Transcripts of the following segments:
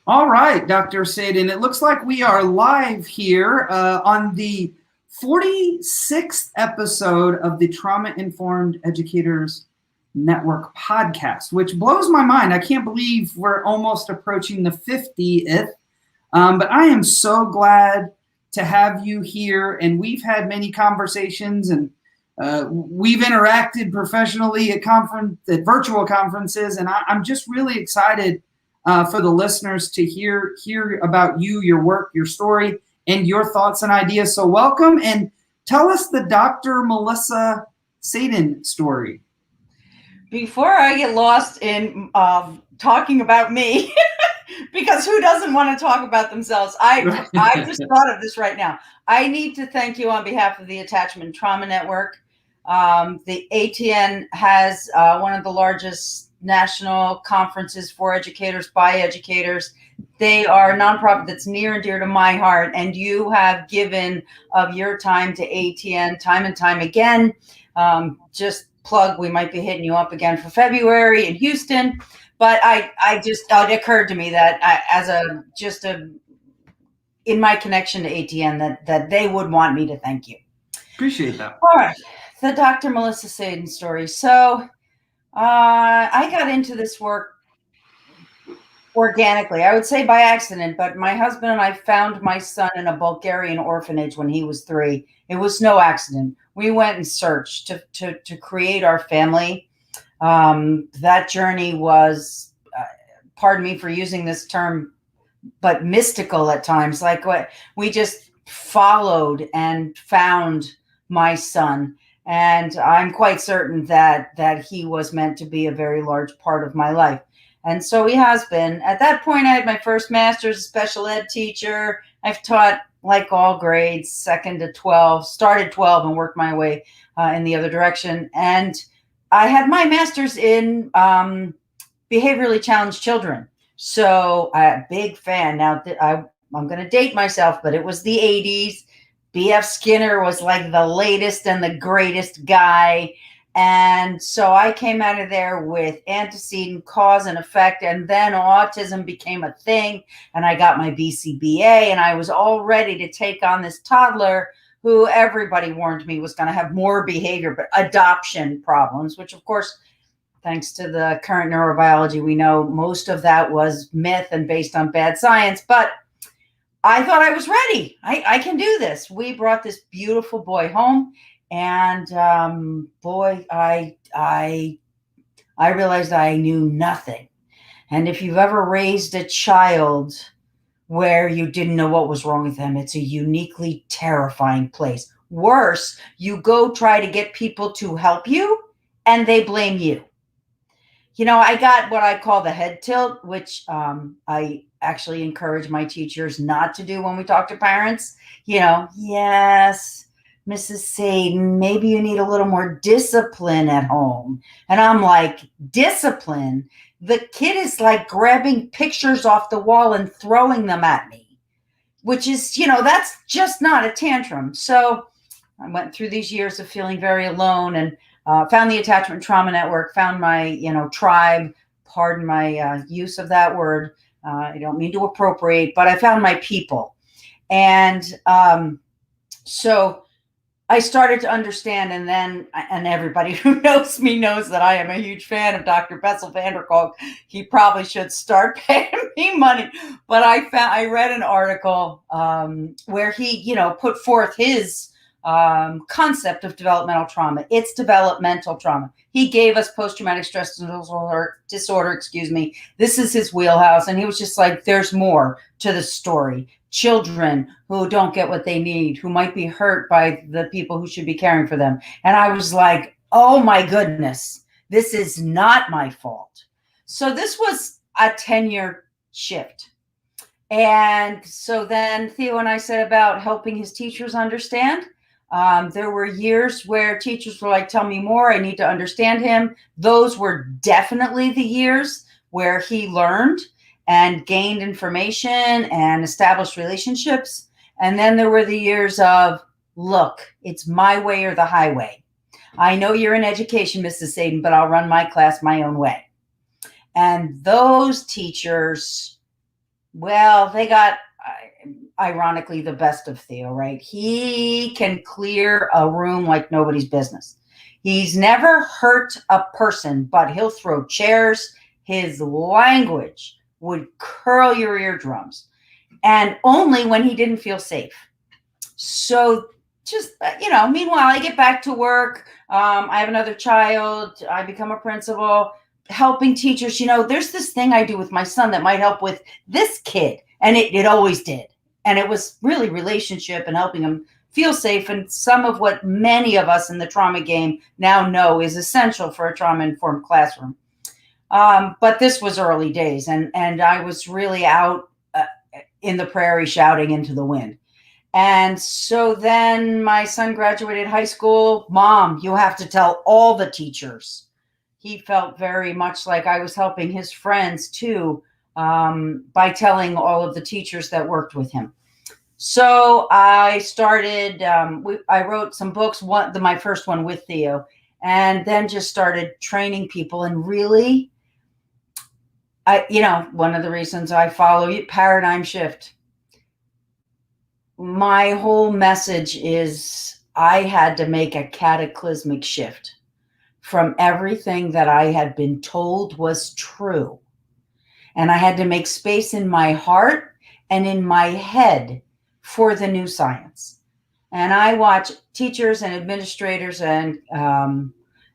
All right, Dr. Sadin, it looks like we are live here on the 46th episode of the Trauma Informed Educators Network podcast, which blows my mind. I can't believe we're almost approaching the 50th, but I am so glad to have you here. And we've had many conversations and we've interacted professionally at virtual conferences, and I'm just really excited for the listeners to hear about you, your work, your story, and your thoughts and ideas. So welcome, and tell us the Dr. Melissa Sadin story. Before I get lost in talking about me, because who doesn't want to talk about themselves? I just thought of this right now. I need to thank you on behalf of the Attachment Trauma Network. The ATN has one of the largest national conferences for educators by educators. They are a nonprofit that's near and dear to my heart, and you have given of your time to ATN time and time again. Just plug, we might be hitting you up again for February in Houston, but it occurred to me that in my connection to ATN that they would want me to thank you. Appreciate that. All right, the Dr. Melissa Sadin story. So I got into this work organically. I would say by accident, but my husband and I found my son in a Bulgarian orphanage when he was 3. It was no accident. We went and searched to create our family. That journey was, pardon me for using this term, but mystical at times. Like what we just followed and found my son. And I'm quite certain that he was meant to be a very large part of my life. And so he has been. At that point, I had my first master's special ed teacher. I've taught like all grades, 2nd to 12, started 12 and worked my way in the other direction. And I had my master's in behaviorally challenged children. So I'm a big fan. Now, I'm going to date myself, but it was the 80s. B.F. Skinner was like the latest and the greatest guy. And so I came out of there with antecedent, cause and effect. And then autism became a thing. And I got my BCBA, and I was all ready to take on this toddler who everybody warned me was going to have more behavior, but adoption problems, which of course, thanks to the current neurobiology, we know most of that was myth and based on bad science. But I thought I was ready. I can do this. We brought this beautiful boy home, and I realized I knew nothing. And if you've ever raised a child where you didn't know what was wrong with them, it's a uniquely terrifying place. Worse, you go try to get people to help you, and they blame you. You know, I got what I call the head tilt, which I actually encourage my teachers not to do when we talk to parents. You know, yes, Mrs. Sadin, maybe you need a little more discipline at home. And I'm like, discipline? The kid is like grabbing pictures off the wall and throwing them at me, which is, that's just not a tantrum. So I went through these years of feeling very alone and found the Attachment Trauma Network, found my, tribe, pardon my use of that word. I don't mean to appropriate, but I found my people. And so I started to understand, and everybody who knows me knows that I am a huge fan of Dr. Bessel van der Kolk. He probably should start paying me money. But I read an article where he, put forth his concept of developmental trauma. It's developmental trauma. He gave us post-traumatic stress disorder, This is his wheelhouse. And he was just like, there's more to the story. Children who don't get what they need, who might be hurt by the people who should be caring for them. And I was like, oh my goodness, this is not my fault. So this was a 10-year shift. And so then Theo and I set about helping his teachers understand. There were years where teachers were like, tell me more, I need to understand him. Those were definitely the years where he learned and gained information and established relationships. And then there were the years of, look, it's my way or the highway. I know you're in education, Mrs. Sadin, but I'll run my class my own way. And those teachers Well, they got, ironically, the best of Theo, right? He can clear a room like nobody's business. He's never hurt a person, but he'll throw chairs. His language would curl your eardrums, and only when he didn't feel safe. So just, meanwhile, I get back to work. I have another child. I become a principal, helping teachers. There's this thing I do with my son that might help with this kid. And it always did. And it was really relationship and helping him feel safe. And some of what many of us in the trauma game now know is essential for a trauma-informed classroom. But this was early days. And I was really out in the prairie shouting into the wind. And so then my son graduated high school. Mom, you have to tell all the teachers. He felt very much like I was helping his friends too, by telling all of the teachers that worked with him. So I started, I wrote some books, my first one with Theo, and then just started training people. And really, one of the reasons I follow you, paradigm shift. My whole message is I had to make a cataclysmic shift from everything that I had been told was true. And I had to make space in my heart and in my head for the new science. And I watch teachers and administrators and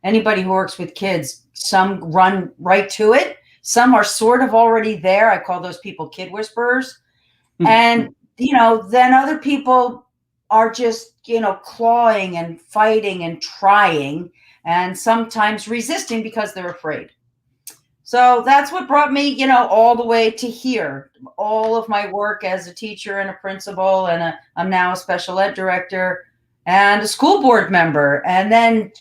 anybody who works with kids, some run right to it. Some are sort of already there. I call those people kid whisperers. Mm-hmm. And then other people are just, clawing and fighting and trying and sometimes resisting because they're afraid. So that's what brought me, all the way to here. All of my work as a teacher and a principal, and I'm now a special ed director and a school board member, and then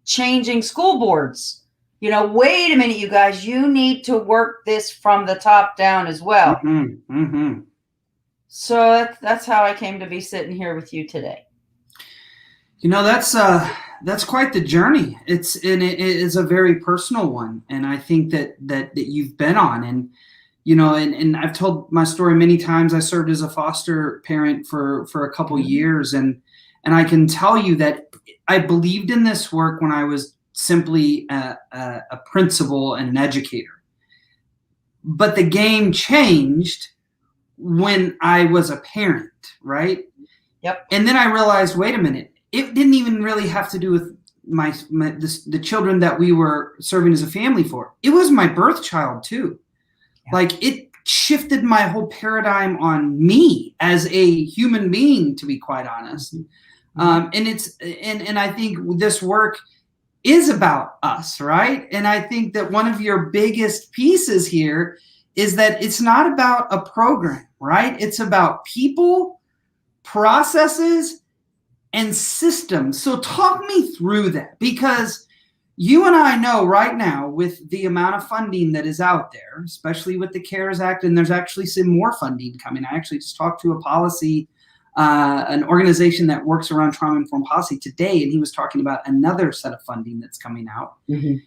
changing school boards. Wait a minute, you guys, you need to work this from the top down as well. Mm-hmm. Mm-hmm. So that's how I came to be sitting here with you today. That's quite the journey. It is a very personal one, and I think that you've been on. And and I've told my story many times. I served as a foster parent for a couple years, and I can tell you that I believed in this work when I was simply a principal and an educator. But the game changed when I was a parent, right? Yep. And then I realized, wait a minute, it didn't even really have to do with the children that we were serving as a family for. It was my birth child too. Yeah. Like, it shifted my whole paradigm on me as a human being, to be quite honest. Mm-hmm. And I think this work is about us, right? And I think that one of your biggest pieces here is that it's not about a program, right? It's about people, processes, and systems. So talk me through that, because you and I know right now, with the amount of funding that is out there, especially with the CARES Act, and there's actually some more funding coming. I actually just talked to a policy, an organization that works around trauma-informed policy today, and he was talking about another set of funding that's coming out. Mm-hmm.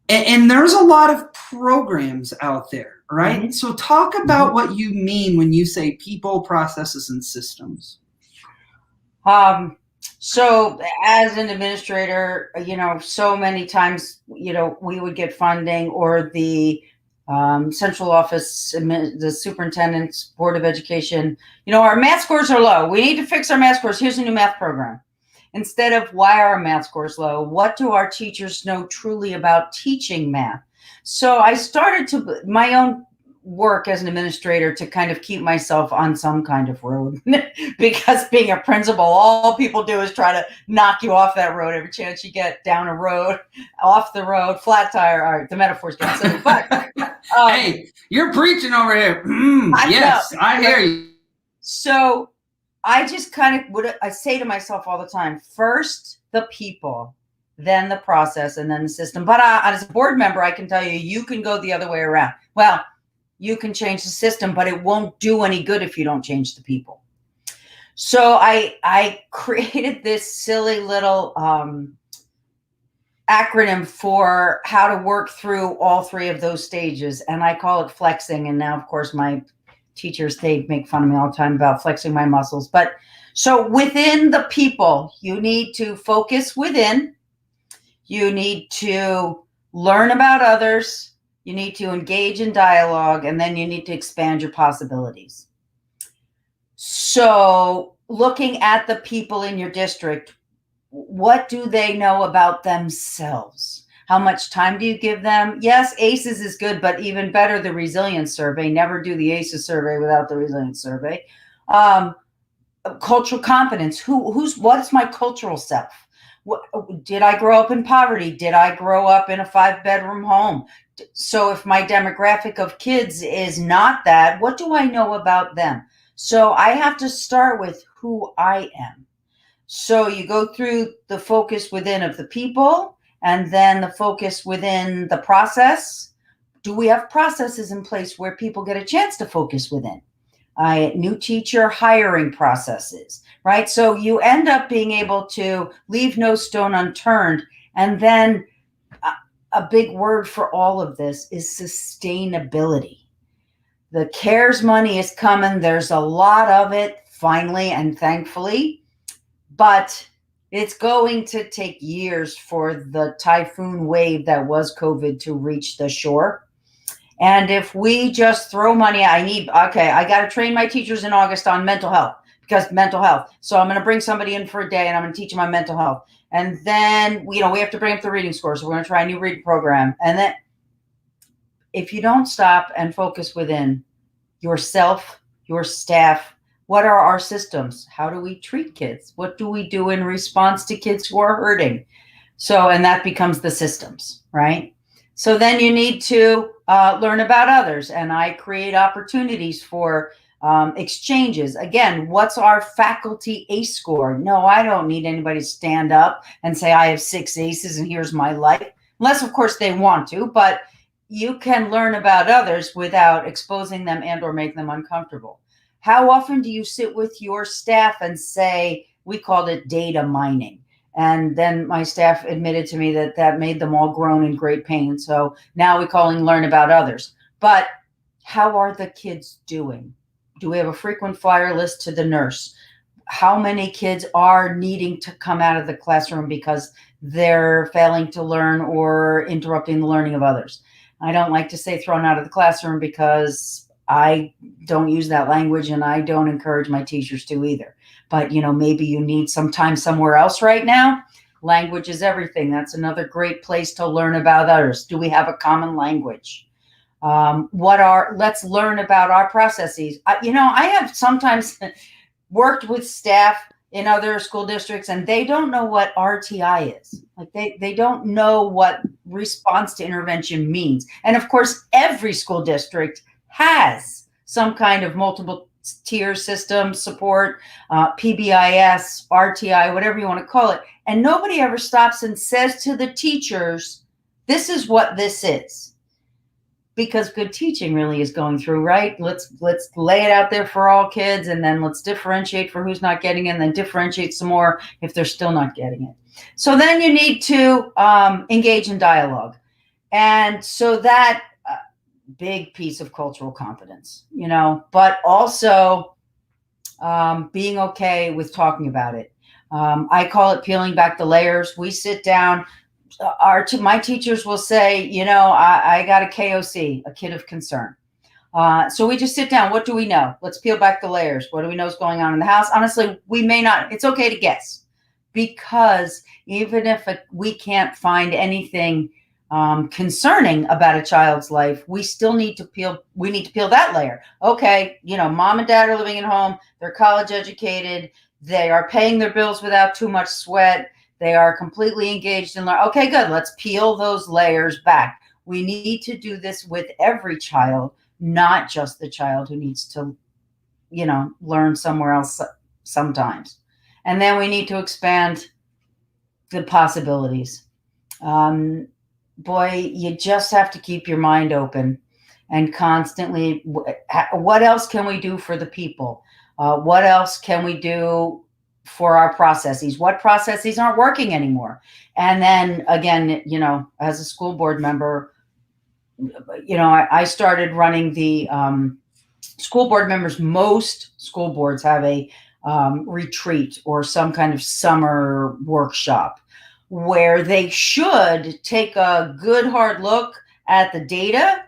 And there's a lot of programs out there, right? Mm-hmm. So talk about what you mean when you say people, processes, and systems. So as an administrator, so many times, we would get funding, or the central office, the superintendent's board of education, our math scores are low. We need to fix our math scores. Here's a new math program. Instead of, why are our math scores low? What do our teachers know truly about teaching math? So I started my own work as an administrator to kind of keep myself on some kind of road, because being a principal, all people do is try to knock you off that road every chance you get, down a road, off the road, flat tire. All right, the metaphors get silly, but hey, you're preaching over here. Yes, I hear you. So I just kind of I say to myself all the time, first the people, then the process, and then the system. But as a board member, I can tell you can go the other way around. Well, you can change the system, but it won't do any good if you don't change the people. So I created this silly little acronym for how to work through all three of those stages, and I call it flexing. And now, of course, my teachers, they make fun of me all the time about flexing my muscles. But so within the people, you need to focus within. You need to learn about others. You need to engage in dialogue, and then you need to expand your possibilities. So looking at the people in your district, what do they know about themselves? How much time do you give them? Yes, ACEs is good, but even better, the resilience survey. Never do the ACEs survey without the resilience survey. Cultural competence. What's my cultural self? Did I grow up in poverty? Did I grow up in a 5-bedroom home? So if my demographic of kids is not that, what do I know about them? So I have to start with who I am. So you go through the focus within of the people, and then the focus within the process. Do we have processes in place where people get a chance to focus within? New teacher hiring processes, right? So you end up being able to leave no stone unturned. And then a big word for all of this is sustainability. The CARES money is coming. There's a lot of it, finally and thankfully, but it's going to take years for the typhoon wave that was COVID to reach the shore. And if we just throw money, I got to train my teachers in August on mental health, because mental health. So I'm going to bring somebody in for a day and I'm going to teach them on mental health. And then, we have to bring up the reading score. So we're going to try a new reading program. And then if you don't stop and focus within yourself, your staff, what are our systems? How do we treat kids? What do we do in response to kids who are hurting? So, and that becomes the systems, right? So then you need to learn about others, and I create opportunities for exchanges. Again, what's our faculty ACE score? No, I don't need anybody to stand up and say, I have 6 ACEs and here's my life. Unless, of course, they want to, but you can learn about others without exposing them and or make them uncomfortable. How often do you sit with your staff and say, we called it data mining? And then my staff admitted to me that made them all groan in great pain. So now we're calling learn about others. But how are the kids doing? Do we have a frequent flyer list to the nurse? How many kids are needing to come out of the classroom because they're failing to learn or interrupting the learning of others? I don't like to say thrown out of the classroom because I don't use that language, and I don't encourage my teachers to either. But, maybe you need some time somewhere else right now. Language is everything. That's another great place to learn about others. Do we have a common language? Let's learn about our processes. I have sometimes worked with staff in other school districts, and they don't know what RTI is. Like they don't know what response to intervention means. And of course, every school district has some kind of multiple tier system support, PBIS, RTI, whatever you want to call it. And nobody ever stops and says to the teachers, this is what this is. Because good teaching really is going through, right? Let's lay it out there for all kids, and then let's differentiate for who's not getting it, and then differentiate some more if they're still not getting it. So then you need to engage in dialogue. And so that big piece of cultural competence, but also being okay with talking about it. I call it peeling back the layers. We sit down. My teachers will say, I got a KOC, a kid of concern. So we just sit down. What do we know? Let's peel back the layers. What do we know is going on in the house? Honestly, we may not. It's okay to guess, because even if we can't find anything concerning about a child's life, we still need to peel that layer. Okay, mom and dad are living at home. They're college educated. They are paying their bills without too much sweat. They are completely engaged in learn. Okay, good. Let's peel those layers back. We need to do this with every child, not just the child who needs to, learn somewhere else sometimes. And then we need to expand the possibilities. Boy, you just have to keep your mind open and constantly, what else can we do for the people? What else can we do for our processes? What processes aren't working anymore? And then again, as a school board member, I started running the school board members, most school boards have a retreat or some kind of summer workshop where they should take a good hard look at the data.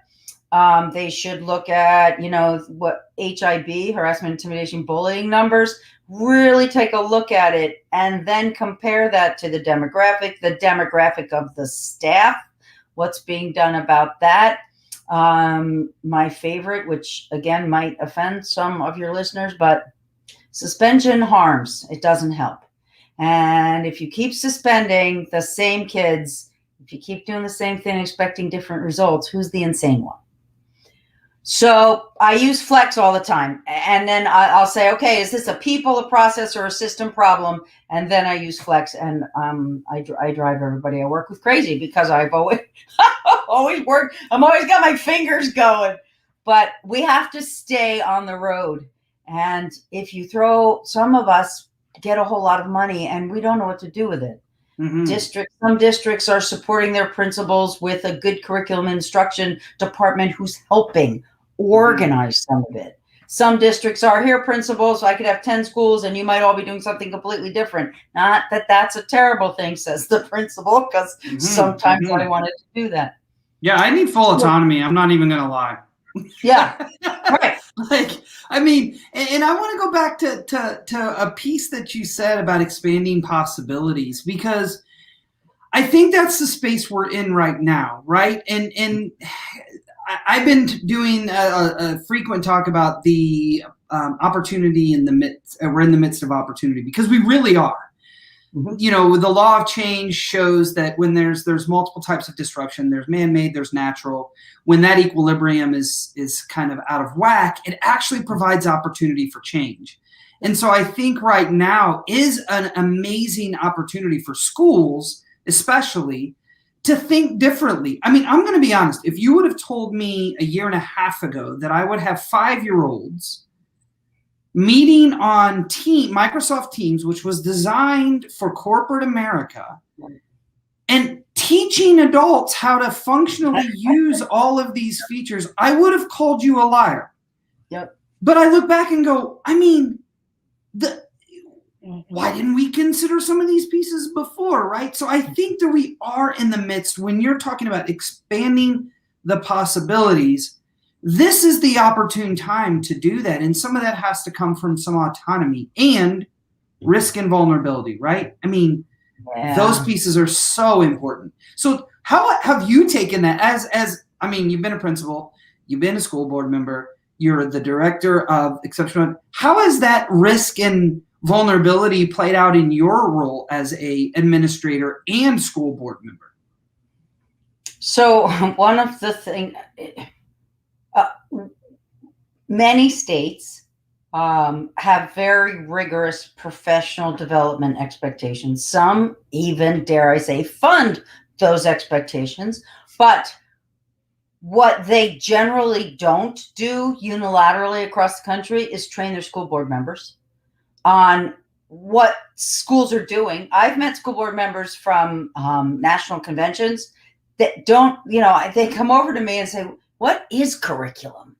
They should look at, what HIB, harassment, intimidation, bullying numbers, really take a look at it and then compare that to the demographic of the staff, what's being done about that. My favorite, which again might offend some of your listeners, but suspension harms. It doesn't help. And if you keep suspending the same kids, if you keep doing the same thing, expecting different results, who's the insane one? So I use flex all the time. And then I'll say, okay, is this a people, a process, or a system problem? And then I use flex, and I drive everybody I work with crazy because I've always worked. I'm always got my fingers going. But we have to stay on the road. And if you some of us get a whole lot of money and we don't know what to do with it. Mm-hmm. Some districts are supporting their principals with a good curriculum instruction department who's helping organize some of it. Some districts are here principals. So I could have 10 schools and you might all be doing something completely different. Not that that's a terrible thing, says the principal, because sometimes I wanted to do that. Yeah, I need full autonomy. I'm not even going to lie. Yeah, right. I mean, and I want to go back to a piece that you said about expanding possibilities, because I think that's the space we're in right now, right? And I've been doing a frequent talk about the opportunity in the midst. We're in the midst of opportunity because we really are. Mm-hmm. The law of change shows that when there's multiple types of disruption, there's man-made, there's natural. When that equilibrium is kind of out of whack, it actually provides opportunity for change. And so I think right now is an amazing opportunity for schools, especially, to think differently. I mean, I'm going to be honest. If you would have told me a year and a half ago that I would have 5-year-olds meeting on Microsoft Teams, which was designed for corporate America, and teaching adults how to functionally use all of these features, I would have called you a liar. Yep. But I look back and go, I mean, why didn't we consider some of these pieces before, right? So I think that we are in the midst, when you're talking about expanding the possibilities, this is the opportune time to do that. And some of that has to come from some autonomy and risk and vulnerability, right? I mean, those pieces are so important. So how have you taken that I mean, you've been a principal, you've been a school board member, you're the director of exceptional. How has that risk and vulnerability played out in your role as a administrator and school board member? So one of the things, many states have very rigorous professional development expectations. Some even, dare I say, fund those expectations. But what they generally don't do unilaterally across the country is train their school board members on what schools are doing. I've met school board members from national conventions that don't, they come over to me and say, what is curriculum?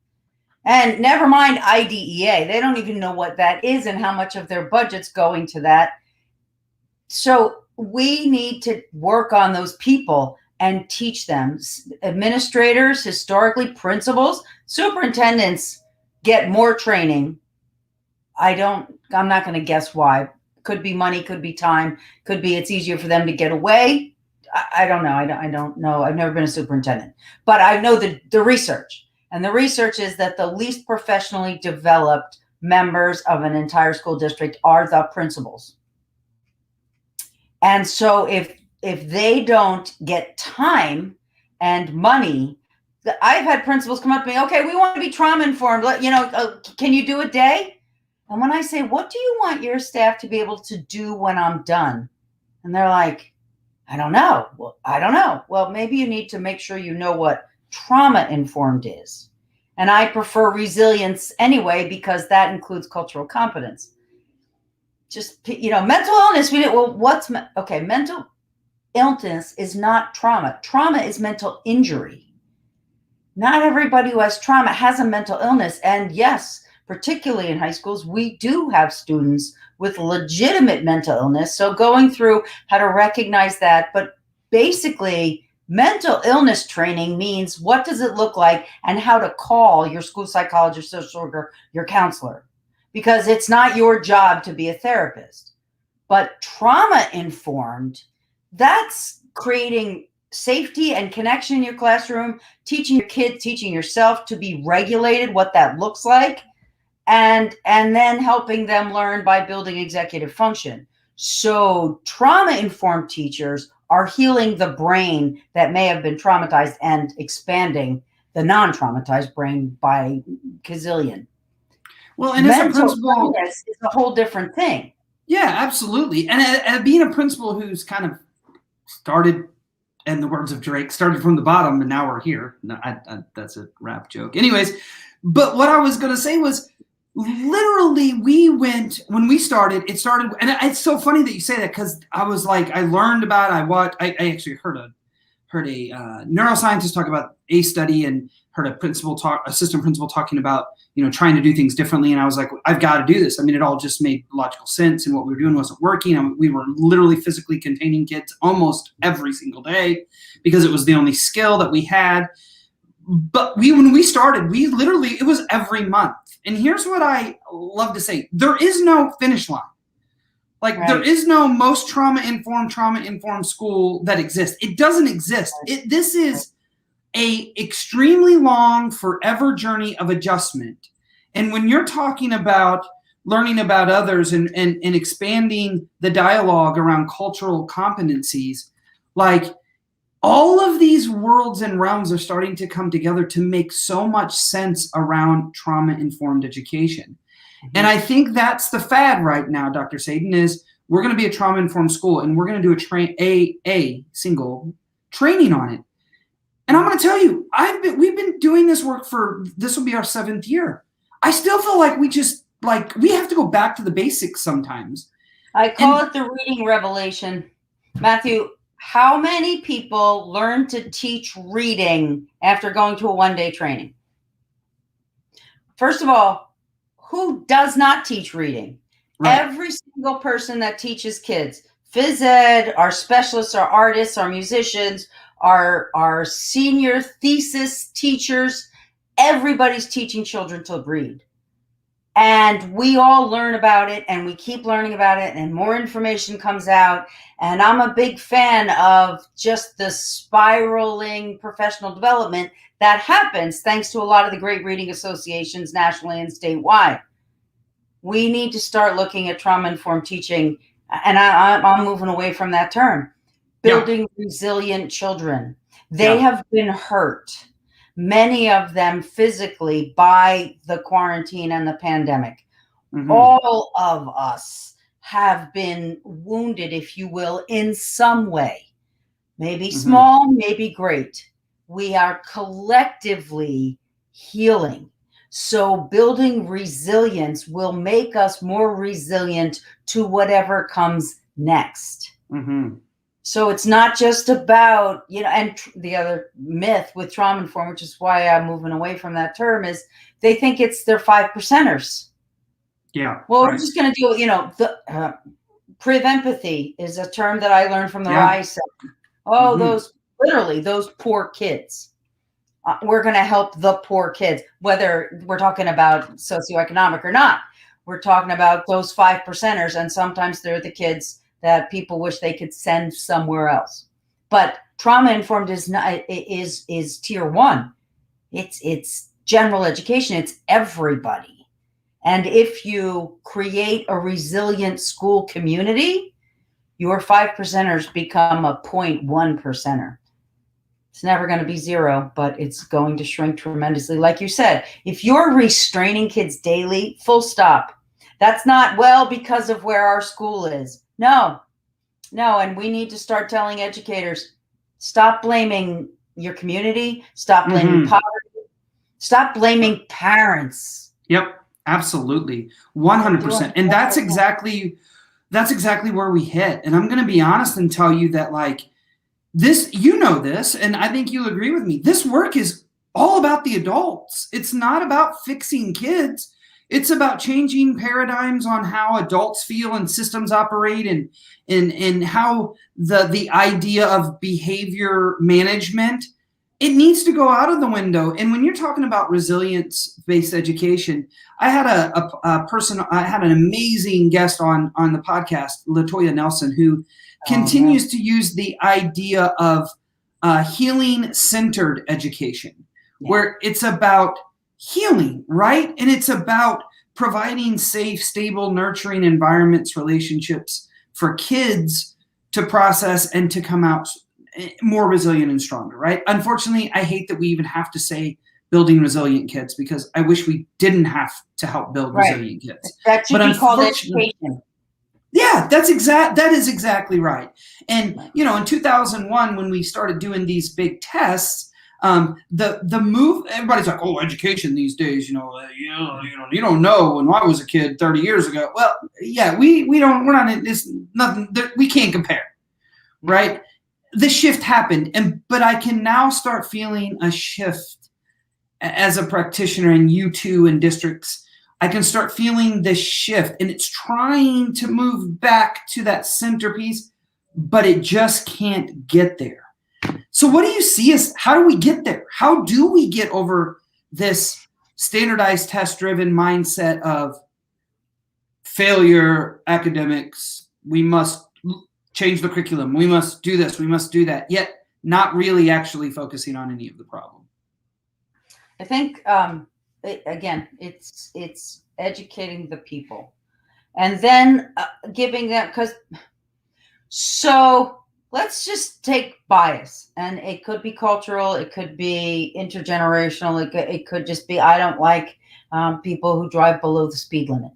And never mind IDEA. They don't even know what that is and how much of their budget's going to that. So we need to work on those people and teach them. Administrators, historically principals, superintendents get more training. I'm not going to guess why. Could be money, could be time, could be it's easier for them to get away. I don't know. I don't know. I've never been a superintendent, but I know the research. And the research is that the least professionally developed members of an entire school district are the principals. And so if they don't get time and money, I've had principals come up to me, okay, we want to be trauma informed. Can you do a day? And when I say, what do you want your staff to be able to do when I'm done? And they're like, I don't know. Well, I don't know. Well, maybe you need to make sure you know what trauma informed is. And I prefer resilience anyway, because that includes cultural competence. Just, mental illness. Mental illness is not trauma. Trauma is mental injury. Not everybody who has trauma has a mental illness. And yes, particularly in high schools, we do have students with legitimate mental illness. So going through how to recognize that, but basically mental illness training means what does it look like and how to call your school psychologist, social worker, your counselor, because it's not your job to be a therapist. But trauma informed, that's creating safety and connection in your classroom, teaching your kids, teaching yourself to be regulated, what that looks like, and then helping them learn by building executive function. So trauma-informed teachers are healing the brain that may have been traumatized and expanding the non-traumatized brain by gazillion. Well, and as a principal, is a whole different thing. Yeah, absolutely. And being a principal who's kind of started, in the words of Drake, started from the bottom, and now we're here. No, that's a rap joke. Anyways, but what I was going to say was, literally, when we started, it started, and it's so funny that you say that, because I was like, I learned about, I actually heard a neuroscientist talk about a study, and heard assistant principal talking about, trying to do things differently. And I was like, I've got to do this. I mean, it all just made logical sense, and what we were doing wasn't working. We were literally physically containing kids almost every single day because it was the only skill that we had. But when we started, it was every month. And here's what I love to say. There is no finish line. Like, right. There is no most trauma-informed school that exists. It doesn't exist. This is a extremely long, forever journey of adjustment. And when you're talking about learning about others and expanding the dialogue around cultural competencies, like, all of these worlds and realms are starting to come together to make so much sense around trauma-informed education. Mm-hmm. And I think that's the fad right now, Dr. Sadin, is we're going to be a trauma-informed school, and we're going to do a single training on it. And I'm going to tell you, we've been doing this work this will be our 7th year. I still feel like we have to go back to the basics sometimes. I call it the reading revelation. Matthew, how many people learn to teach reading after going to a one-day training? First of all, who does not teach reading? Right. Every single person that teaches kids, phys ed, our specialists, our artists, our musicians, our senior thesis teachers, everybody's teaching children to read. And we all learn about it, and we keep learning about it, and more information comes out. And I'm a big fan of just the spiraling professional development that happens thanks to a lot of the great reading associations nationally and statewide. We need to start looking at trauma-informed teaching, and I'm moving away from that term. Building resilient children. They have been hurt, many of them physically, by the quarantine and the pandemic. Mm-hmm. All of us have been wounded, if you will, in some way. Maybe small, maybe great. We are collectively healing. So building resilience will make us more resilient to whatever comes next. Mm-hmm. So it's not just about, and the other myth with trauma-informed, which is why I'm moving away from that term, is they think it's their 5%ers. Yeah. Well, we're just going to do, the priv-empathy is a term that I learned from the RISE section. Oh, those poor kids. We're going to help the poor kids, whether we're talking about socioeconomic or not. We're talking about those 5%ers, and sometimes they're the kids that people wish they could send somewhere else. But trauma-informed is tier 1. It's general education. It's everybody. And if you create a resilient school community, your 5%ers become a 0.1%er. It's never going to be 0, but it's going to shrink tremendously. Like you said, if you're restraining kids daily, full stop. That's not, because of where our school is. No, and we need to start telling educators, stop blaming your community, stop blaming poverty, stop blaming parents. Yep, absolutely, 100%. And that's exactly where we hit. And I'm going to be honest and tell you that, like, this, this, and I think you'll agree with me, this work is all about the adults. It's not about fixing kids. It's about changing paradigms on how adults feel and systems operate, and how the idea of behavior management, it needs to go out of the window. And when you're talking about resilience-based education, I had I had an amazing guest on the podcast, LaToya Nelson, who continues to use the idea of healing-centered education, where it's about healing, right? And it's about providing safe, stable, nurturing environments, relationships for kids to process and to come out more resilient and stronger, right? Unfortunately, I hate that we even have to say building resilient kids, because I wish we didn't have to help build resilient kids. That should be called education. Yeah, that is exactly right. And, you know, in 2001, when we started doing these big tests, the move, everybody's like, oh, education these days, you don't know when I was a kid 30 years ago. Well, yeah, we're not, it's nothing, we can't compare, right? The shift happened, but I can now start feeling a shift as a practitioner, and you too in districts. I can start feeling this shift, and it's trying to move back to that centerpiece, but it just can't get there. So what do you see as, how do we get there? How do we get over this standardized test-driven mindset of failure academics? We must change the curriculum. We must do this. We must do that. Yet not really actually focusing on any of the problem. I think, again, it's educating the people, and then giving them, so let's just take bias, and it could be cultural, it could be intergenerational, it could just be, I don't like people who drive below the speed limit,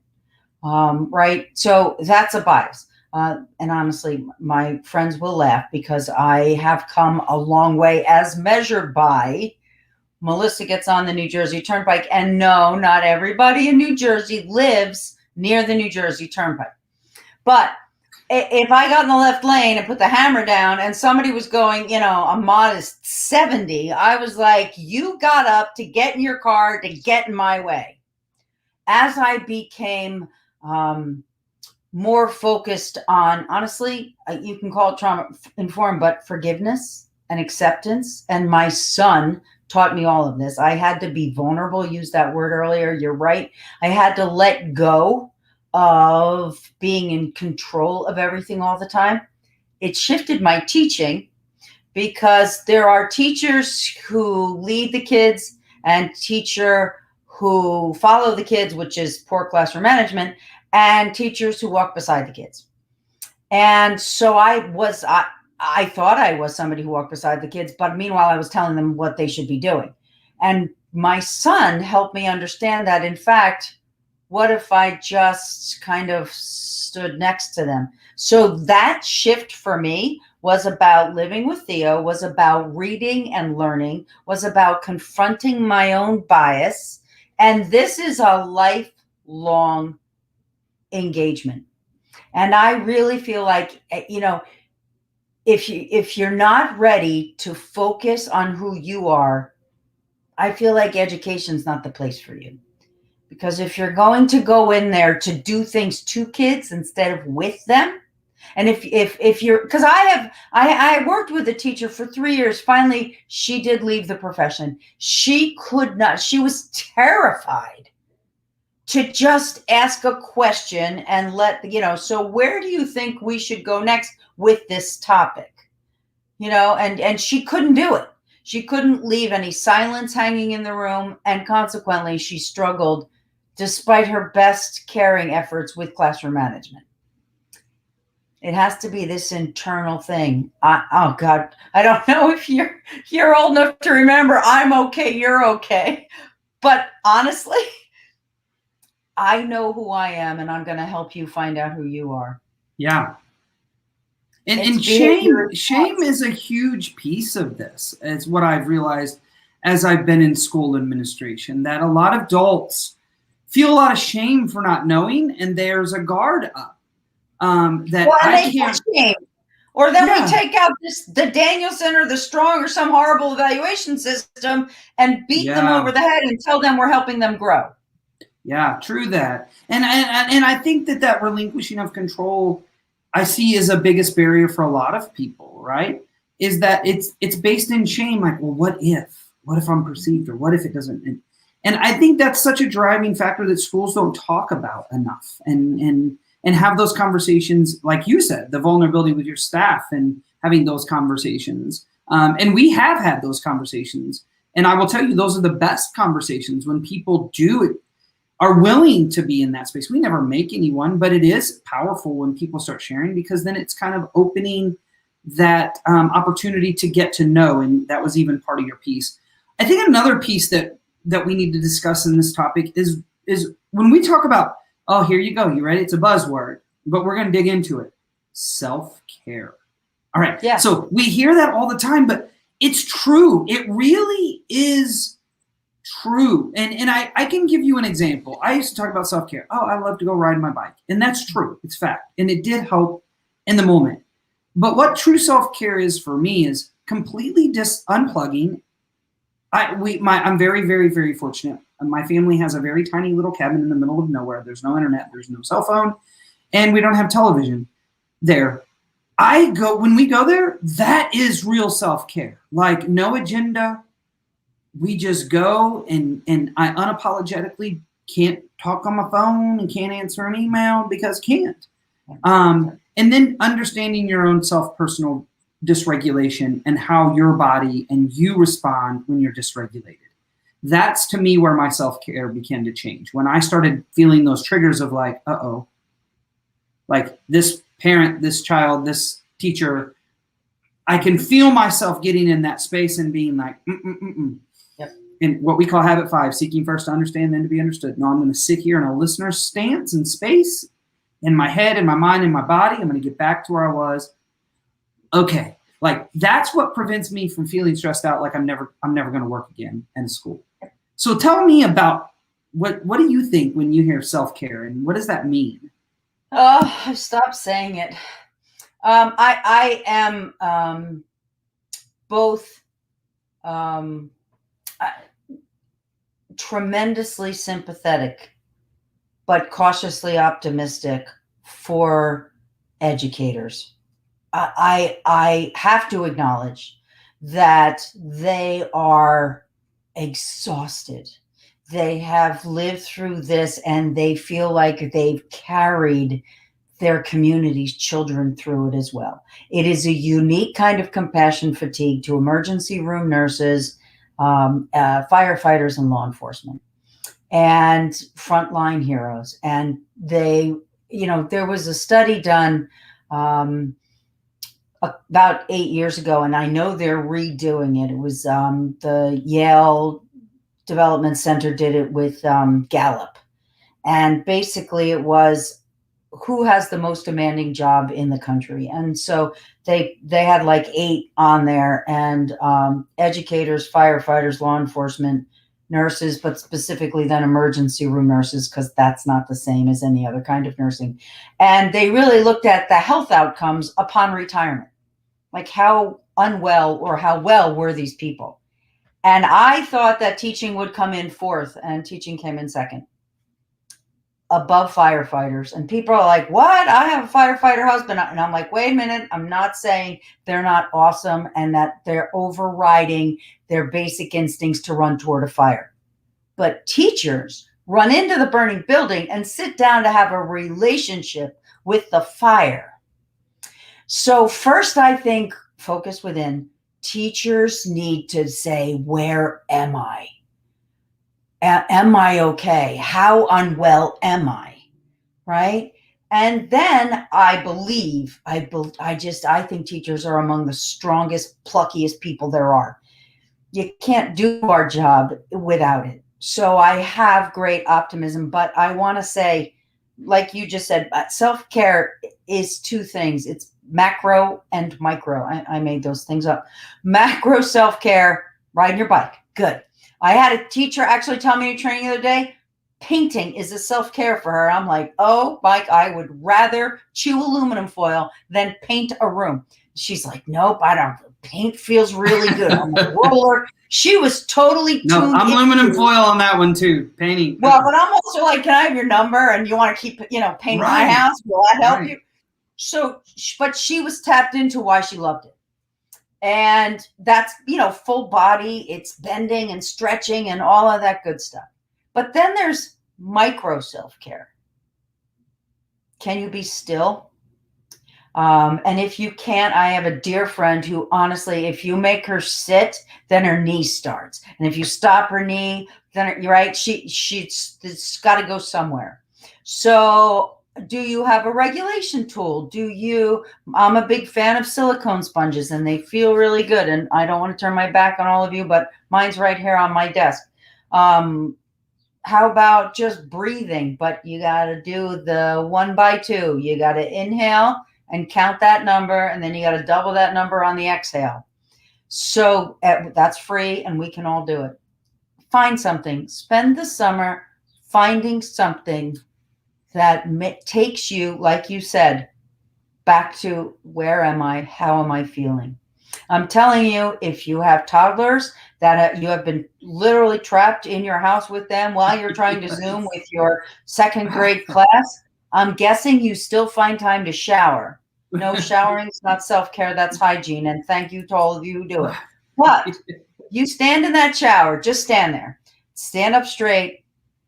right? So that's a bias. And honestly, my friends will laugh, because I have come a long way as measured by Melissa gets on the New Jersey Turnpike. And no, not everybody in New Jersey lives near the New Jersey Turnpike. But if I got in the left lane and put the hammer down and somebody was going, a modest 70, I was like, you got up to get in your car to get in my way. As I became more focused on, honestly, you can call it trauma informed, but forgiveness and acceptance. And my son taught me all of this. I had to be vulnerable. Used that word earlier. You're right. I had to let go of being in control of everything all the time. It shifted my teaching, because there are teachers who lead the kids and teacher who follow the kids, which is poor classroom management, and teachers who walk beside the kids. And so I thought I was somebody who walked beside the kids, but meanwhile, I was telling them what they should be doing. And my son helped me understand that, in fact, what if I just kind of stood next to them? So that shift for me was about living with Theo, was about reading and learning, was about confronting my own bias. And this is a lifelong engagement. And I really feel like, if you're not ready to focus on who you are, I feel like education's not the place for you. Because if you're going to go in there to do things to kids instead of with them, and if you're, because I worked with a teacher for 3 years. Finally, she did leave the profession. She could not, she was terrified to just ask a question and so where do you think we should go next with this topic? And she couldn't do it. She couldn't leave any silence hanging in the room. And consequently, she struggled despite her best caring efforts with classroom management. It has to be this internal thing. Oh God, I don't know if you're old enough to remember, I'm okay, you're okay. But honestly, I know who I am, and I'm going to help you find out who you are. Yeah. And shame is a huge piece of this. It's what I've realized as I've been in school administration, that a lot of adults feel a lot of shame for not knowing, and there's a guard up. I can't. Shame. Or then Yeah. we take out the Danielson or the Strong or some horrible evaluation system and beat them over the head and tell them we're helping them grow. Yeah, true that. And I think that relinquishing of control I see as a biggest barrier for a lot of people, right? Is that it's based in shame, like, well, what if? What if I'm perceived, or what if it doesn't? And I think that's such a driving factor that schools don't talk about enough, and have those conversations, like you said, the vulnerability with your staff and having those conversations. And we have had those conversations, and I will tell you, those are the best conversations when people are willing to be in that space. We never make anyone, but it is powerful when people start sharing, because then it's kind of opening that opportunity to get to know. And that was even part of your piece. I think another piece that we need to discuss in this topic is when we talk about, oh, here you go, you ready? It's a buzzword, but we're going to dig into it. Self-care. All right. Yeah. So we hear that all the time, but it's true. It really is true. And I can give you an example. I used to talk about self-care. Oh, I love to go ride my bike. And that's true. It's fact. And it did help in the moment. But what true self-care is for me is completely unplugging. I'm very, very, very fortunate. My family has a very tiny little cabin in the middle of nowhere. There's no internet, there's no cell phone, and we don't have television there. When we go there, that is real self-care. Like, no agenda. We just go, and I unapologetically can't talk on my phone and can't answer an email because can't. And then understanding your own personal dysregulation and how your body and you respond when you're dysregulated. That's, to me, where my self-care began to change. When I started feeling those triggers of like, like this parent, this child, this teacher, I can feel myself getting in that space and being like, Yep. And what we call habit 5, seeking first to understand, then to be understood. No, I'm going to sit here in a listener's stance and space in my head, in my mind, in my body. I'm going to get back to where I was. Okay. Like, that's what prevents me from feeling stressed out. Like I'm never going to work again in school. So tell me about what do you think when you hear self-care, and what does that mean? Oh, stop saying it. I am both tremendously sympathetic, but cautiously optimistic for educators. I have to acknowledge that they are exhausted. They have lived through this, and they feel like they've carried their community's children through it as well. It is a unique kind of compassion fatigue to emergency room nurses, firefighters, and law enforcement, and frontline heroes. And they, there was a study done about 8 years ago, and I know they're redoing it. It was the Yale Development Center did it with Gallup. And basically it was, who has the most demanding job in the country? And so they had like 8 on there, and educators, firefighters, law enforcement, nurses, but specifically then emergency room nurses, because that's not the same as any other kind of nursing. And they really looked at the health outcomes upon retirement, like how unwell or how well were these people. And I thought that teaching would come in 4th, and teaching came in 2nd, above firefighters. And people are like, what? I have a firefighter husband. And I'm like, wait a minute. I'm not saying they're not awesome and that they're overriding their basic instincts to run toward a fire. But teachers run into the burning building and sit down to have a relationship with the fire. So first, I think, focus within. Teachers need to say, where am I? Am I okay? How unwell am I? Right? And then I think teachers are among the strongest, pluckiest people there are. You can't do our job without it. So I have great optimism, but I want to say, like you just said, self-care is 2 things. It's macro and micro. I made those things up. Macro self-care, riding your bike. Good. I had a teacher actually tell me in training the other day, painting is a self-care for her. I'm like, oh, Mike, I would rather chew aluminum foil than paint a room. she's like, nope, I don't. Paint feels really good on the roller. She was totally tuned. No, I'm aluminum foil on that one too. Painting. Well, but I'm also like, can I have your number? And you want to keep, painting my house? Will that help you? So, but she was tapped into why she loved it. And that's, full body, it's bending and stretching and all of that good stuff. But then there's micro self-care. Can you be still? And if you can't, I have a dear friend who honestly, if you make her sit, then her knee starts. And if you stop her knee, then you're right. She's got to go somewhere. So do you have a regulation tool? I'm a big fan of silicone sponges and they feel really good. And I don't want to turn my back on all of you, but mine's right here on my desk. How about just breathing? But you got to do the 1 by 2. You got to inhale and count that number. And then you got to double that number on the exhale. So that's free and we can all do it. Find something. Spend the summer finding something that takes you, like you said, back to where am I? How am I feeling? I'm telling you, if you have toddlers that you have been literally trapped in your house with them while you're trying to Zoom with your 2nd grade class, I'm guessing you still find time to shower. No, showering is not self-care, that's hygiene. And thank you to all of you who do it. But you stand in that shower, just stand there. Stand up straight,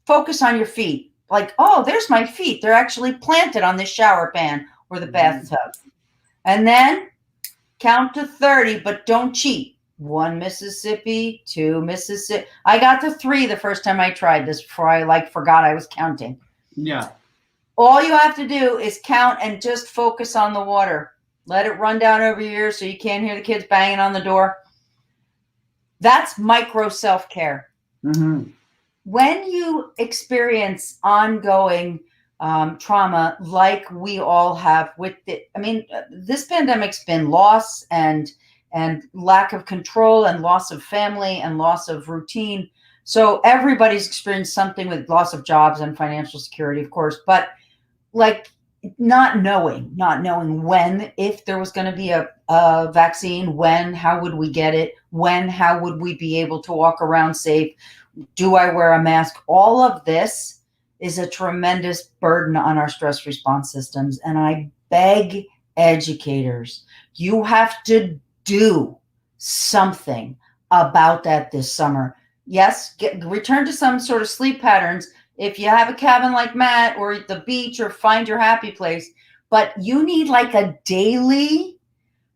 focus on your feet. Like, oh, there's my feet. They're actually planted on this shower pan or the bathtub. And then count to 30, but don't cheat. 1 Mississippi, 2 Mississippi. I got to 3 the first time I tried this before I forgot I was counting. Yeah. All you have to do is count and just focus on the water. Let it run down over your ears so you can't hear the kids banging on the door. That's micro self-care. Mm-hmm. When you experience ongoing trauma like we all have with it, this pandemic's been loss and lack of control and loss of family and loss of routine. So everybody's experienced something with loss of jobs and financial security, of course, but not knowing when, if there was going to be a vaccine, when, how would we get it? When, how would we be able to walk around safe? Do I wear a mask? All of this is a tremendous burden on our stress response systems. And I beg educators, you have to do something about that this summer. Yes, return to some sort of sleep patterns. If you have a cabin like Matt or the beach or find your happy place, but you need like a daily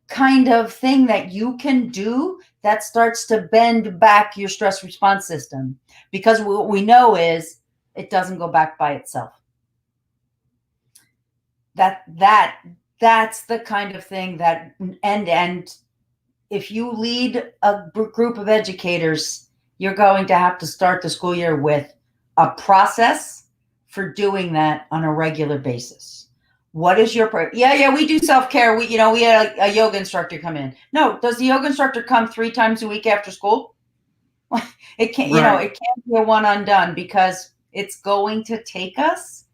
kind of thing that you can do that starts to bend back your stress response system. Because what we know is it doesn't go back by itself. That's the kind of thing that, and if you lead a group of educators, you're going to have to start the school year with a process for doing that on a regular basis. What is your we do self-care. We had a yoga instructor come in. No, does the yoga instructor come 3 times a week after school? It can't, it can't be a one undone because it's going to take us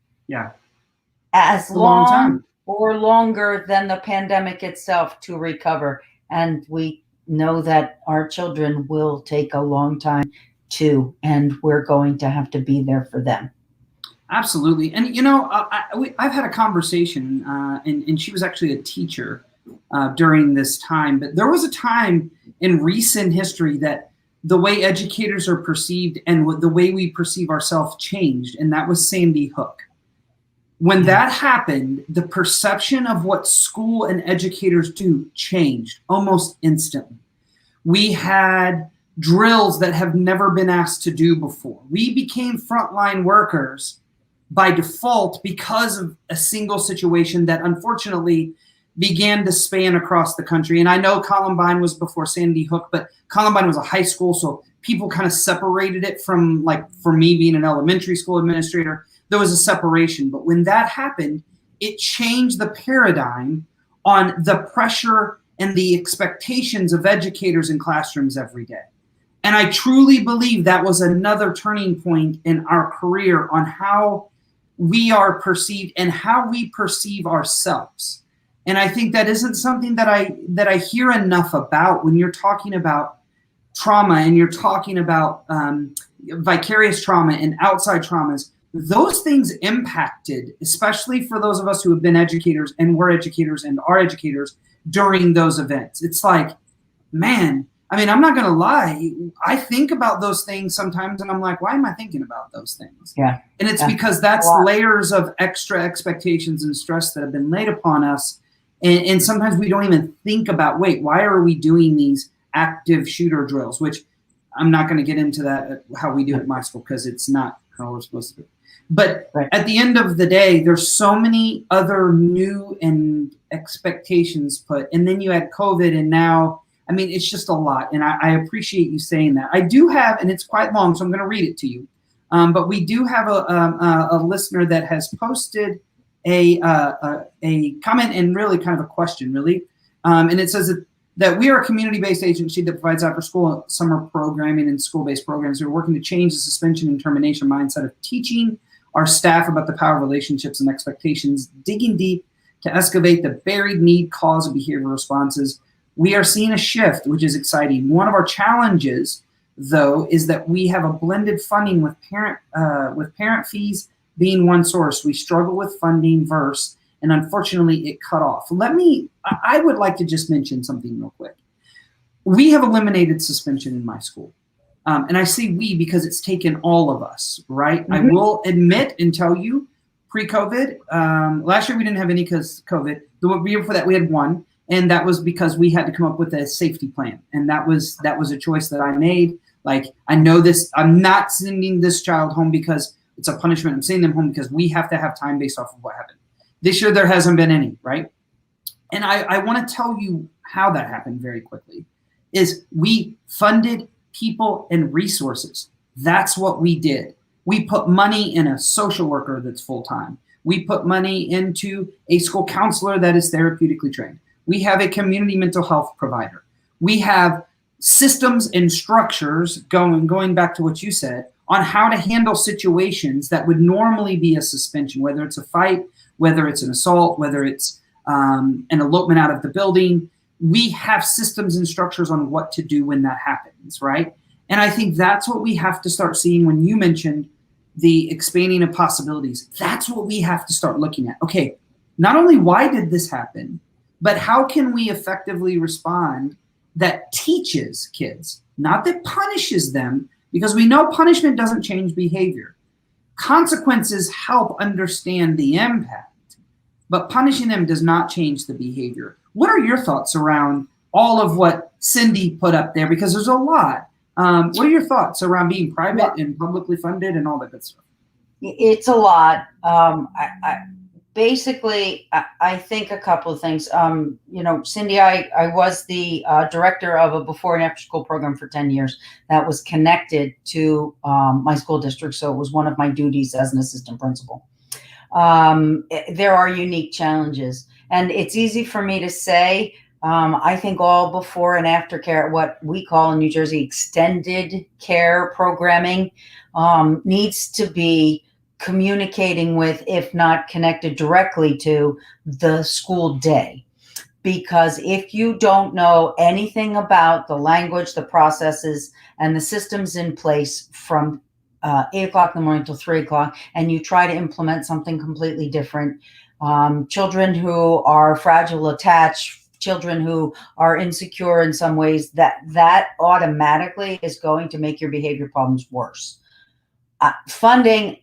as long or longer than the pandemic itself to recover. And we know that our children will take a long time too, and we're going to have to be there for them. Absolutely. And, I've had a conversation, and she was actually a teacher during this time. But there was a time in recent history that the way educators are perceived and the way we perceive ourselves changed. And that was Sandy Hook. When that happened, the perception of what school and educators do changed almost instantly. We had drills that have never been asked to do before. We became frontline workers by default because of a single situation that unfortunately began to span across the country. And I know Columbine was before Sandy Hook, but Columbine was a high school, so people kind of separated it from, for me being an elementary school administrator, there was a separation. But when that happened, it changed the paradigm on the pressure and the expectations of educators in classrooms every day. And I truly believe that was another turning point in our career on how we are perceived and how we perceive ourselves. And I think that isn't something that I hear enough about when you're talking about trauma and you're talking about vicarious trauma and outside traumas. Those things impacted, especially for those of us who have been educators and were educators and are educators during those events. It's like, man, I mean, I'm not going to lie. I think about those things sometimes and I'm like, why am I thinking about those things? Yeah. And it's because that's layers of extra expectations and stress that have been laid upon us. And sometimes we don't even think about, wait, why are we doing these active shooter drills? Which I'm not going to get into that, how we do it at my school, because it's not how we're supposed to do. But at the end of the day, there's so many other new and expectations put. And then you had COVID, and now, I mean, it's just a lot. And I appreciate you saying that. I do have, and it's quite long, so I'm going to read it to you. But we do have a listener that has posted a comment and really kind of a question, really. And it says that we are a community-based agency that provides after-school summer programming and school-based programs. We're working to change the suspension and termination mindset of teaching our staff about the power of relationships and expectations, digging deep to excavate the buried need, cause, and behavior responses. We are seeing a shift, which is exciting. One of our challenges, though, is that we have a blended funding with parent fees being one source. We struggle with funding verse, and unfortunately it cut off. I would like to just mention something real quick. We have eliminated suspension in my school. And I say we because it's taken all of us, right? Mm-hmm. I will admit and tell you, pre-COVID, last year we didn't have any because COVID. The year before that we had one, and that was because we had to come up with a safety plan. And that was a choice that I made. Like, I know this, I'm not sending this child home because it's a punishment. I'm sending them home because we have to have time based off of what happened. This year there hasn't been any, right? And I want to tell you how that happened very quickly. Is we funded people and resources. That's what we did. We put money in a social worker that's full-time. We put money into a school counselor that is therapeutically trained. We have a community mental health provider. We have systems and structures going back to what you said on how to handle situations that would normally be a suspension, whether it's a fight, whether it's an assault, whether it's an elopement out of the building. We have systems and structures on what to do when that happens, right? And I think that's what we have to start seeing when you mentioned the expanding of possibilities. That's what we have to start looking at. Okay, not only why did this happen, but how can we effectively respond that teaches kids, not that punishes them, because we know punishment doesn't change behavior. Consequences help understand the impact, but punishing them does not change the behavior. What are your thoughts around all of what Cindy put up there? Because there's a lot. What are your thoughts around being private and publicly funded and all that good stuff? It's a lot. I think a couple of things. Cindy, I was the director of a before and after school program for 10 years that was connected to my school district. So it was one of my duties as an assistant principal. There are unique challenges, and it's easy for me to say, I think all before and after care, what we call in New Jersey extended care programming, needs to be communicating with, if not connected directly to, the school day. Because if you don't know anything about the language, the processes, and the systems in place from 8 o'clock in the morning till 3 o'clock, and you try to implement something completely different, children who are fragile attached, children who are insecure in some ways, that automatically is going to make your behavior problems worse. Funding,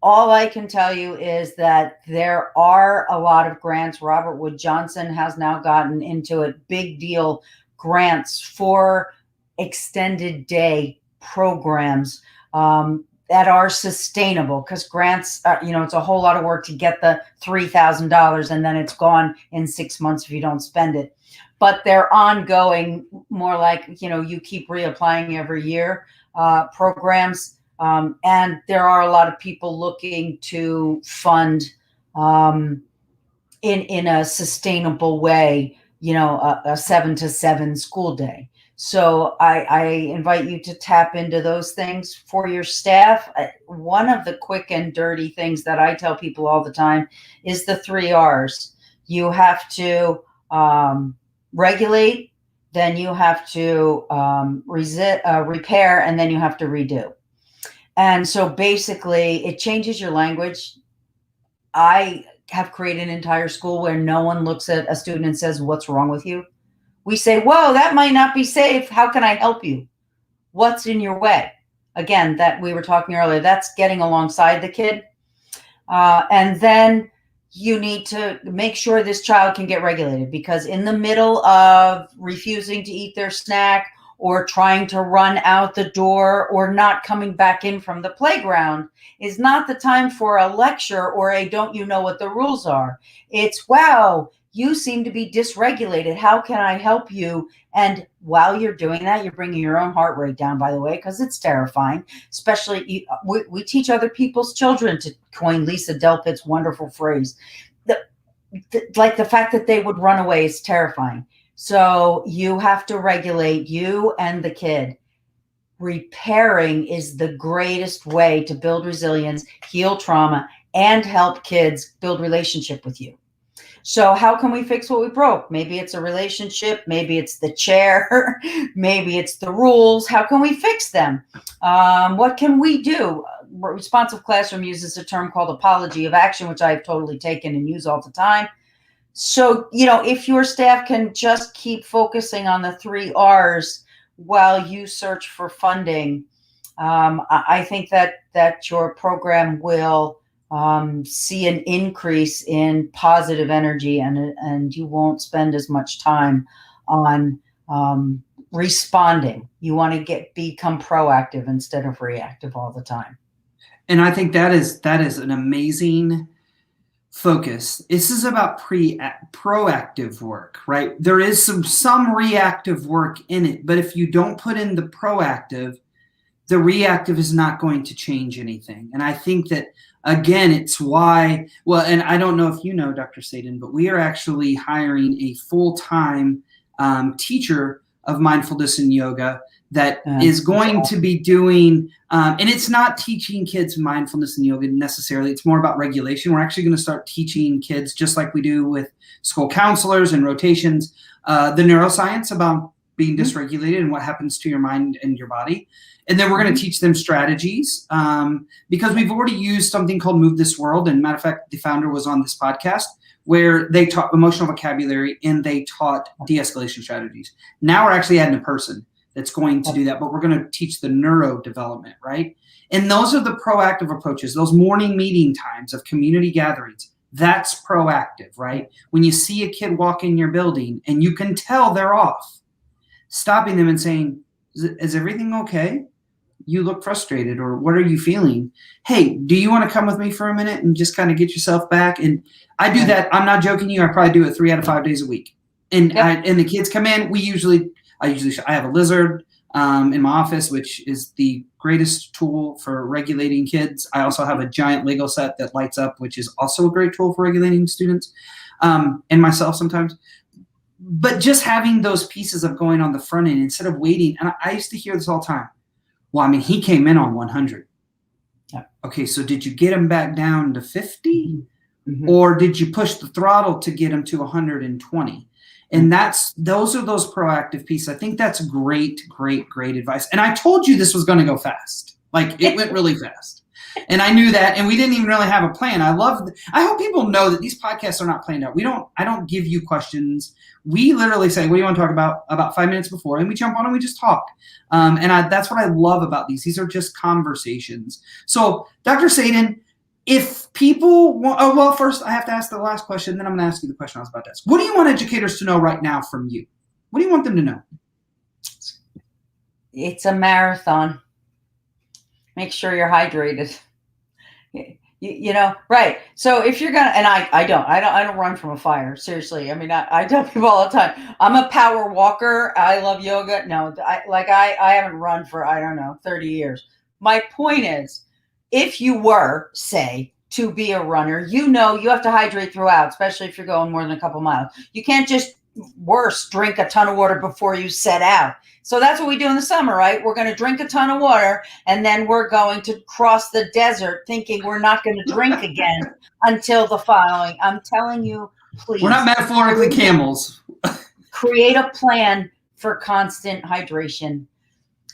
all I can tell you is that there are a lot of grants. Robert Wood Johnson has now gotten into it, big deal grants for extended day programs that are sustainable, because grants, it's a whole lot of work to get the $3,000 and then it's gone in 6 months if you don't spend it. But they're ongoing, more like, you keep reapplying every year programs. And there are a lot of people looking to fund in a sustainable way, a 7 to 7 school day. So I invite you to tap into those things for your staff. One of the quick and dirty things that I tell people all the time is the 3 R's. You have to regulate, then you have to repair, and then you have to redo. And so basically it changes your language. I have created an entire school where no one looks at a student and says, what's wrong with you? We say, whoa, that might not be safe. How can I help you? What's in your way? Again, that we were talking earlier, that's getting alongside the kid. And then you need to make sure this child can get regulated, because in the middle of refusing to eat their snack or trying to run out the door or not coming back in from the playground is not the time for a lecture or a don't you know what the rules are. It's, wow, you seem to be dysregulated. How can I help you? And while you're doing that, you're bringing your own heart rate down, by the way, because it's terrifying. Especially, we teach other people's children, to coin Lisa Delpit's wonderful phrase. Like the fact that they would run away is terrifying. So you have to regulate, you and the kid. Repairing is the greatest way to build resilience, heal trauma, and help kids build relationship with you. So how can we fix what we broke? Maybe it's a relationship. Maybe it's the chair. Maybe it's the rules. How can we fix them? What can we do? Responsive Classroom uses a term called apology of action, which I've totally taken and use all the time. So, if your staff can just keep focusing on the 3 R's while you search for funding, I think that your program will see an increase in positive energy, and you won't spend as much time on responding. You want to become proactive instead of reactive all the time. And I think that is an amazing focus. This is about proactive work, right? There is some reactive work in it, but if you don't put in the proactive, the reactive is not going to change anything. And I think that, again, it's why, and I don't know if you know, Dr. Sadin, but we are actually hiring a full-time teacher of mindfulness and yoga that is going to be doing, and it's not teaching kids mindfulness and yoga necessarily. It's more about regulation. We're actually going to start teaching kids, just like we do with school counselors and rotations, the neuroscience about being dysregulated and what happens to your mind and your body. And then we're going to teach them strategies because we've already used something called Move This World. And matter of fact, the founder was on this podcast where they taught emotional vocabulary and they taught de-escalation strategies. Now we're actually adding a person that's going to do that, but we're going to teach the neuro development, right? And those are the proactive approaches, those morning meeting times of community gatherings. That's proactive, right? When you see a kid walk in your building and you can tell they're off, stopping them and saying, is everything okay? You look frustrated, or what are you feeling? Hey, do you want to come with me for a minute and just kind of get yourself back? And I do that. I'm not joking you. I probably do it 3 out of 5 days a week. And and the kids come in. I have a lizard in my office, which is the greatest tool for regulating kids. I also have a giant Lego set that lights up, which is also a great tool for regulating students and myself sometimes. But just having those pieces of going on the front end instead of waiting. And I used to hear this all the time. Well, I mean, he came in on 100. Yeah. Okay, so did you get him back down to 50? Mm-hmm. Or did you push the throttle to get him to 120? And those are those proactive pieces. I think that's great advice. And I told you this was going to go fast. Like, it went really fast. And I knew that, and we didn't even really have a plan. I hope people know that these podcasts are not planned out. I don't give you questions. We literally say, what do you want to talk about 5 minutes before? And we jump on and we just talk. That's what I love about these. These are just conversations. So Dr. Sadin, if people want, first I have to ask the last question, then I'm going to ask you the question I was about to ask. What do you want educators to know right now from you? What do you want them to know? It's a marathon. Make sure you're hydrated. Right. So if you're gonna, and I don't run from a fire. Seriously. I mean, I tell people all the time, I'm a power walker. I love yoga. No, I haven't run for, 30 years. My point is, if you were, say, to be a runner, you have to hydrate throughout, especially if you're going more than a couple miles. You can't just drink a ton of water before you set out. So that's what we do in the summer, right? We're going to drink a ton of water, and then we're going to cross the desert thinking we're not going to drink again until the following. I'm telling you, Please. We're not metaphorically camels. Create a plan for constant hydration.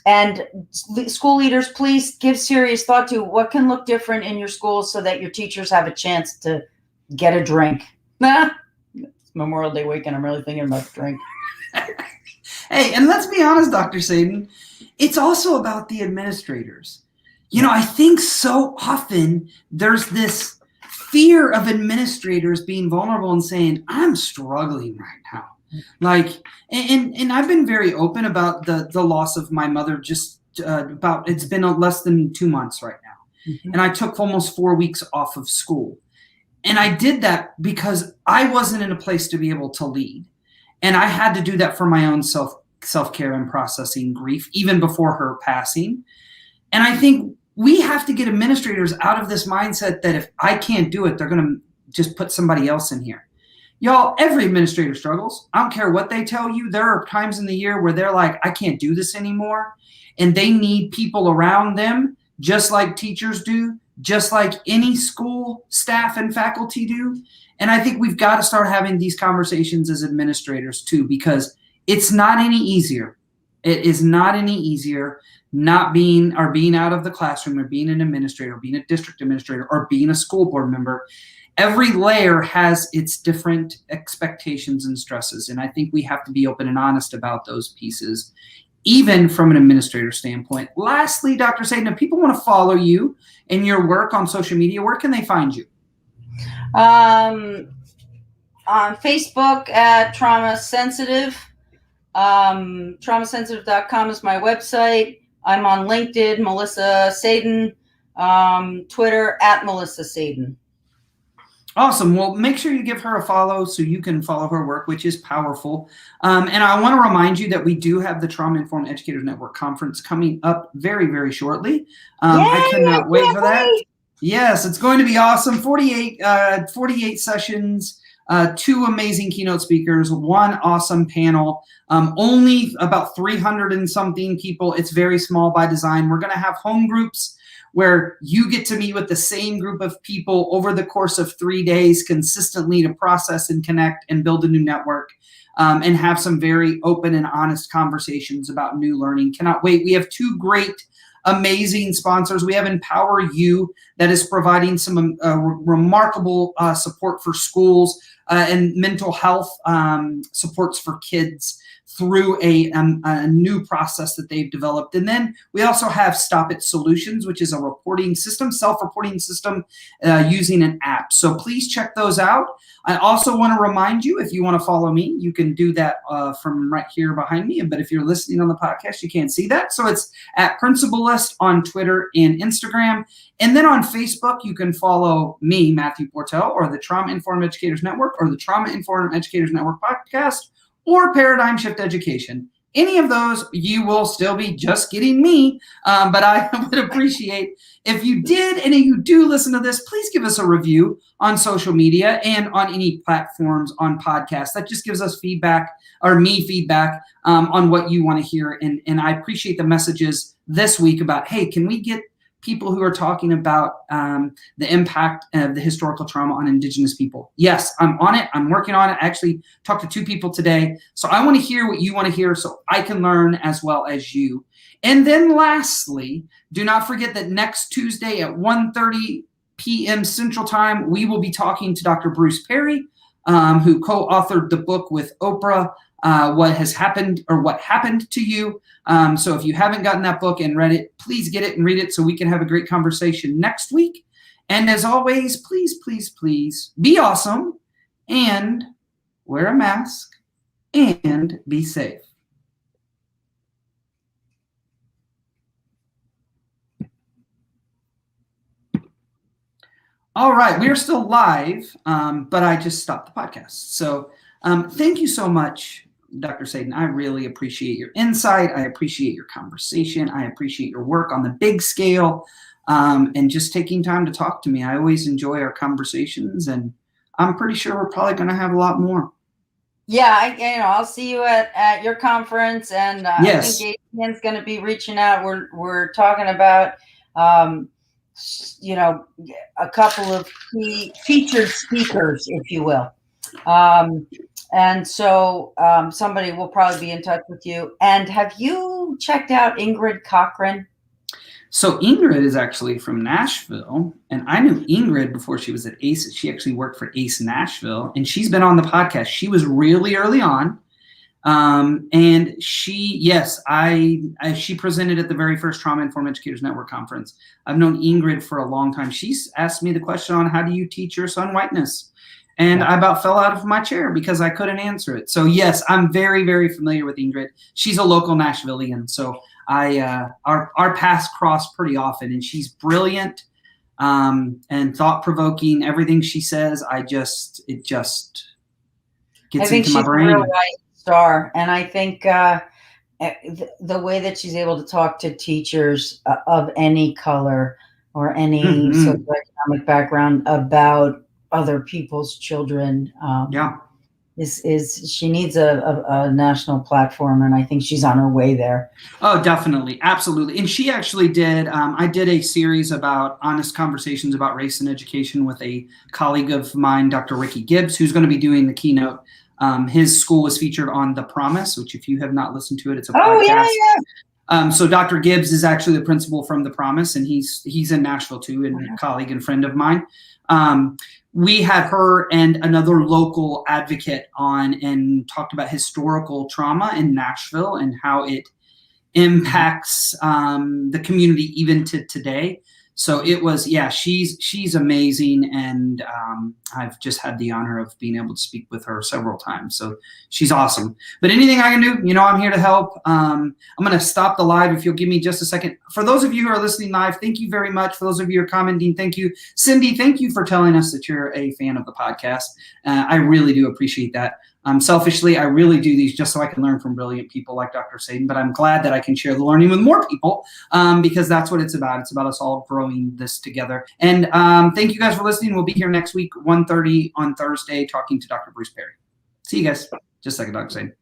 And school leaders, please give serious thought to what can look different in your schools so that your teachers have a chance to get a drink. It's Memorial Day weekend. I'm really thinking about the drink. Hey, and let's be honest, Dr. Sadin, it's also about the administrators. I think so often there's this fear of administrators being vulnerable and saying, I'm struggling right now. And I've been very open about the loss of my mother it's been less than 2 months right now. Mm-hmm. And I took almost 4 weeks off of school. And I did that because I wasn't in a place to be able to lead. And I had to do that for my own self-care and processing grief, even before her passing. And I think we have to get administrators out of this mindset that if I can't do it, they're going to just put somebody else in here. Y'all, every administrator struggles. I don't care what they tell you. There are times in the year where they're like, I can't do this anymore. And they need people around them, just like teachers do, just like any school staff and faculty do. And I think we've got to start having these conversations as administrators too, because it's not any easier. It is not any easier being out of the classroom or being an administrator, or being a district administrator, or being a school board member. Every layer has its different expectations and stresses. And I think we have to be open and honest about those pieces, even from an administrator standpoint. Lastly, Dr. Sadin, if people want to follow you and your work on social media, where can they find you? On Facebook at Trauma Sensitive. Traumasensitive.com is my website. I'm on LinkedIn, Melissa Sadin. Twitter at Melissa Sadin. Awesome. Well, make sure you give her a follow so you can follow her work, which is powerful. And I want to remind you that we do have the Trauma Informed Educators Network Conference coming up very, very shortly. I cannot wait for that. Yes, it's going to be awesome. 48 sessions, 2 amazing keynote speakers, 1 awesome panel, only about 300 and something people. It's very small by design. We're going to have home groups where you get to meet with the same group of people over the course of 3 days consistently to process and connect and build a new network, and have some very open and honest conversations about new learning. Cannot wait. We have 2 great, amazing sponsors. We have Empower You, that is providing some remarkable support for schools and mental health supports for kids through a new process that they've developed. And then we also have Stop It Solutions, which is a reporting system, self-reporting system using an app. So please check those out. I also want to remind you, if you want to follow me, you can do that from right here behind me. But if you're listening on the podcast, you can't see that. So it's at Principalist on Twitter and Instagram. And then on Facebook, you can follow me, Matthew Portell, or the Trauma Informed Educators Network, or the Trauma Informed Educators Network podcast, or Paradigm Shift Education. Any of those, you will still be just getting me, but I would appreciate if you did, and if you do listen to this, please give us a review on social media and on any platforms on podcasts. That just gives us feedback, or me feedback, on what you want to hear. And I appreciate the messages this week about, hey, can we get people who are talking about the impact of the historical trauma on Indigenous people? Yes, I'm on it. I'm working on it. I actually talked to 2 people today. So I want to hear what you want to hear so I can learn as well as you. And then lastly, do not forget that next Tuesday at 1:30 p.m. Central Time, we will be talking to Dr. Bruce Perry, who co-authored the book with Oprah, What Happened to You. So if you haven't gotten that book and read it, please get it and read it so we can have a great conversation next week. And as always, please, please, please be awesome and wear a mask and be safe. All right, we are still live, but I just stopped the podcast. So thank you so much, Dr. Sadin. I really appreciate your insight. I appreciate your conversation. I appreciate your work on the big scale, and just taking time to talk to me. I always enjoy our conversations, and I'm pretty sure we're probably going to have a lot more. Yeah, I'll see you at your conference, and yes. I think Adrian's going to be reaching out. We're talking about a couple of key featured speakers, if you will. And so somebody will probably be in touch with you. And have you checked out Ingrid Cochran? So Ingrid is actually from Nashville, and I knew Ingrid before she was at ACE. She actually worked for ACE Nashville, and she's been on the podcast. She was really early on, and she presented at the very first Trauma Informed Educators Network conference. I've known Ingrid for a long time. She's asked me the question on how do you teach your son whiteness? And I about fell out of my chair because I couldn't answer it. So yes, I'm very, very familiar with Ingrid. She's a local Nashvilleian, so our paths cross pretty often, and she's brilliant and thought-provoking. Everything she says, it just gets into my brain. A real rising star, and I think the way that she's able to talk to teachers of any color or any socioeconomic background about other people's children, is she needs a national platform, and I think she's on her way there. Oh, definitely. Absolutely. And she actually did, I did a series about honest conversations about race in education with a colleague of mine, Dr. Ricky Gibbs, who's going to be doing the keynote. His school was featured on The Promise, which if you have not listened to it, it's a podcast. So Dr. Gibbs is actually the principal from The Promise, and he's in Nashville too, and a colleague and friend of mine. We had her and another local advocate on and talked about historical trauma in Nashville and how it impacts the community even to today. So it was, she's amazing, and I've just had the honor of being able to speak with her several times. So she's awesome. But anything I can do, I'm here to help. I'm going to stop the live if you'll give me just a second. For those of you who are listening live, thank you very much. For those of you who are commenting, thank you. Cindy, thank you for telling us that you're a fan of the podcast. I really do appreciate that. Selfishly, I really do these just so I can learn from brilliant people like Dr. Sadin, but I'm glad that I can share the learning with more people because that's what it's about. It's about us all growing this together. And thank you guys for listening. We'll be here next week, 1:30 on Thursday, talking to Dr. Bruce Perry. See you guys. Just like Dr. Sadin.